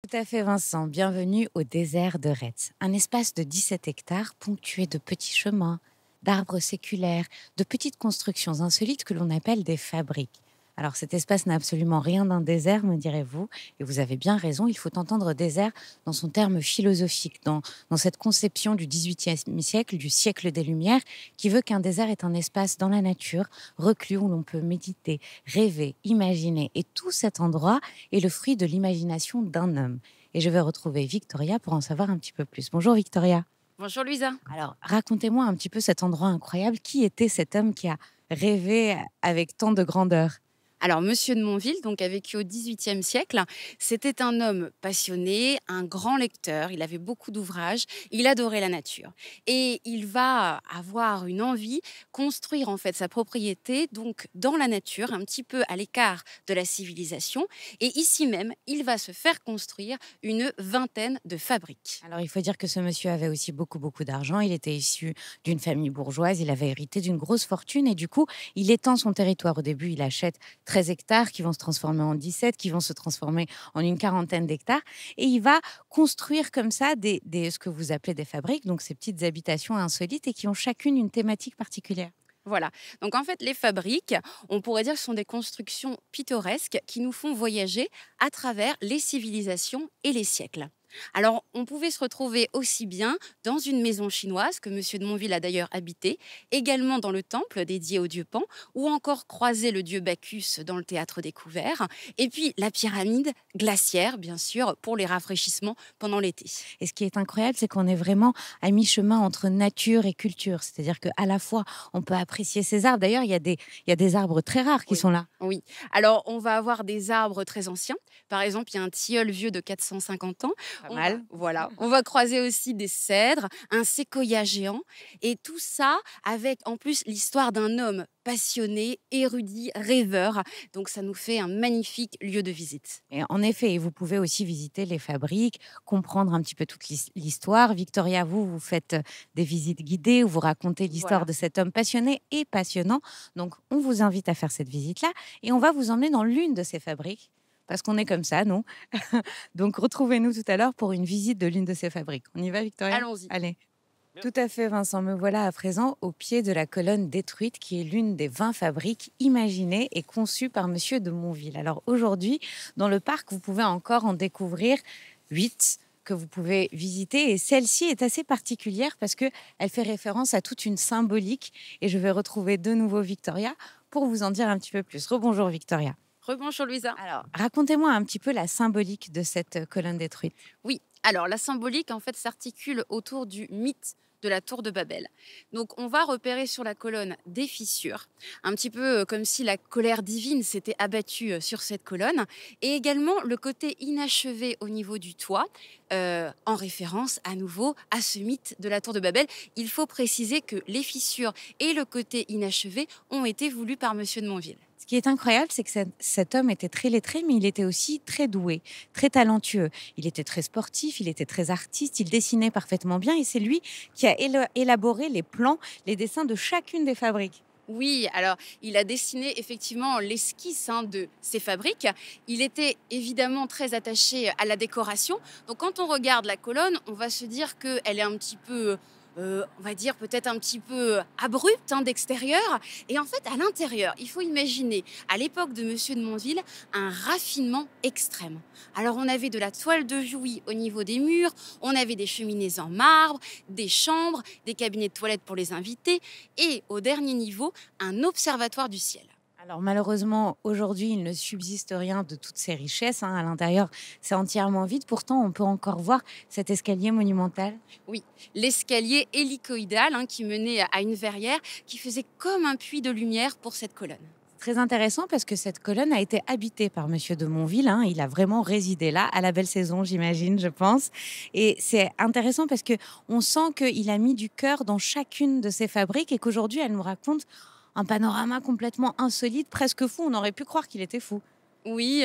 Tout à fait, Vincent. Bienvenue au désert de Retz, un espace de 17 hectares ponctué de petits chemins, d'arbres séculaires, de petites constructions insolites que l'on appelle des fabriques. Alors cet espace n'a absolument rien d'un désert, me direz-vous, et vous avez bien raison, il faut entendre désert dans son terme philosophique, dans cette conception du XVIIIe siècle, du siècle des Lumières, qui veut qu'un désert est un espace dans la nature, reclus où l'on peut méditer, rêver, imaginer, et tout cet endroit est le fruit de l'imagination d'un homme. Et je vais retrouver Victoria pour en savoir un petit peu plus. Bonjour Victoria. Bonjour Louisa. Alors, racontez-moi un petit peu cet endroit incroyable. Qui était cet homme qui a rêvé avec tant de grandeur? Alors, Monsieur de Monville, donc, a vécu au XVIIIe siècle. C'était un homme passionné, un grand lecteur. Il avait beaucoup d'ouvrages. Il adorait la nature. Et il va avoir une envie, construire en fait sa propriété donc dans la nature, un petit peu à l'écart de la civilisation. Et ici même, il va se faire construire une vingtaine de fabriques. Alors, il faut dire que ce monsieur avait aussi beaucoup, beaucoup d'argent. Il était issu d'une famille bourgeoise. Il avait hérité d'une grosse fortune. Et du coup, il étend son territoire. Au début, il achète 13 hectares qui vont se transformer en 17, qui vont se transformer en une quarantaine d'hectares. Et il va construire comme ça ce que vous appelez des fabriques, donc ces petites habitations insolites et qui ont chacune une thématique particulière. Voilà. Donc en fait, les fabriques, on pourrait dire que ce sont des constructions pittoresques qui nous font voyager à travers les civilisations et les siècles. Alors, on pouvait se retrouver aussi bien dans une maison chinoise que Monsieur de Monville a d'ailleurs habité, également dans le temple dédié au dieu Pan, ou encore croiser le dieu Bacchus dans le théâtre découvert, et puis la pyramide glaciaire, bien sûr, pour les rafraîchissements pendant l'été. Et ce qui est incroyable, c'est qu'on est vraiment à mi-chemin entre nature et culture. C'est-à-dire qu'à la fois, on peut apprécier ces arbres. D'ailleurs, il y a des arbres très rares qui Oui. sont là. Oui. Alors, on va avoir des arbres très anciens. Par exemple, il y a un tilleul vieux de 450 ans. Pas mal. Voilà. On va croiser aussi des cèdres, un séquoia géant. Et tout ça avec, en plus, l'histoire d'un homme passionné, érudit, rêveur. Donc, ça nous fait un magnifique lieu de visite. Et en effet, vous pouvez aussi visiter les fabriques, comprendre un petit peu toute l'histoire. Victoria, vous faites des visites guidées où vous racontez l'histoire Voilà. de cet homme passionné et passionnant. Donc, on vous invite à faire cette visite-là et on va vous emmener dans l'une de ces fabriques. Parce qu'on est comme ça, non? Donc, retrouvez-nous tout à l'heure pour une visite de l'une de ces fabriques. On y va, Victoria? Allons-y. Allez. Tout à fait, Vincent. Me voilà à présent au pied de la colonne détruite qui est l'une des 20 fabriques imaginées et conçues par Monsieur de Monville. Alors aujourd'hui, dans le parc, vous pouvez encore en découvrir 8 que vous pouvez visiter et celle-ci est assez particulière parce que elle fait référence à toute une symbolique et je vais retrouver de nouveau Victoria pour vous en dire un petit peu plus. Rebonjour Victoria. Rebonjour Louisa. Alors, racontez-moi un petit peu la symbolique de cette colonne détruite. Oui, alors la symbolique en fait s'articule autour du mythe de la tour de Babel. Donc on va repérer sur la colonne des fissures, un petit peu comme si la colère divine s'était abattue sur cette colonne, et également le côté inachevé au niveau du toit, en référence à nouveau à ce mythe de la tour de Babel. Il faut préciser que les fissures et le côté inachevé ont été voulus par Monsieur de Monville. Ce qui est incroyable, c'est que cet homme était très lettré, mais il était aussi très doué, très talentueux. Il était très sportif, il était très artiste, il dessinait parfaitement bien et c'est lui qui a élaboré les plans, les dessins de chacune des fabriques. Oui, alors il a dessiné effectivement l'esquisse de ces fabriques. Il était évidemment très attaché à la décoration. Donc quand on regarde la colonne, on va se dire qu'elle est un petit peu, on va dire peut-être un petit peu abrupte d'extérieur. Et en fait, à l'intérieur, il faut imaginer, à l'époque de Monsieur de Montville, un raffinement extrême. Alors on avait de la toile de Jouy au niveau des murs, on avait des cheminées en marbre, des chambres, des cabinets de toilettes pour les invités et au dernier niveau, un observatoire du ciel. Alors malheureusement, aujourd'hui, il ne subsiste rien de toutes ces richesses. À l'intérieur, c'est entièrement vide. Pourtant, on peut encore voir cet escalier monumental. Oui, l'escalier hélicoïdal qui menait à une verrière qui faisait comme un puits de lumière pour cette colonne. Très intéressant parce que cette colonne a été habitée par Monsieur de Monville. Il a vraiment résidé là, à la belle saison, j'imagine, je pense. Et c'est intéressant parce que on sent qu'il a mis du cœur dans chacune de ses fabriques et qu'aujourd'hui, elle nous raconte un panorama complètement insolite, presque fou. On aurait pu croire qu'il était fou. Oui,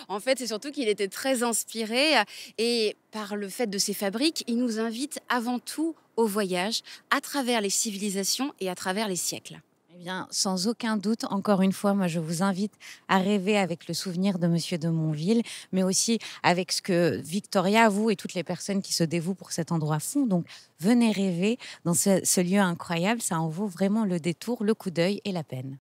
en fait, c'est surtout qu'il était très inspiré et par le fait de ses fabriques, il nous invite avant tout au voyage à travers les civilisations et à travers les siècles. Bien, sans aucun doute, encore une fois, moi, je vous invite à rêver avec le souvenir de Monsieur de Monville, mais aussi avec ce que Victoria, vous et toutes les personnes qui se dévouent pour cet endroit font. Donc, venez rêver dans ce lieu incroyable. Ça en vaut vraiment le détour, le coup d'œil et la peine.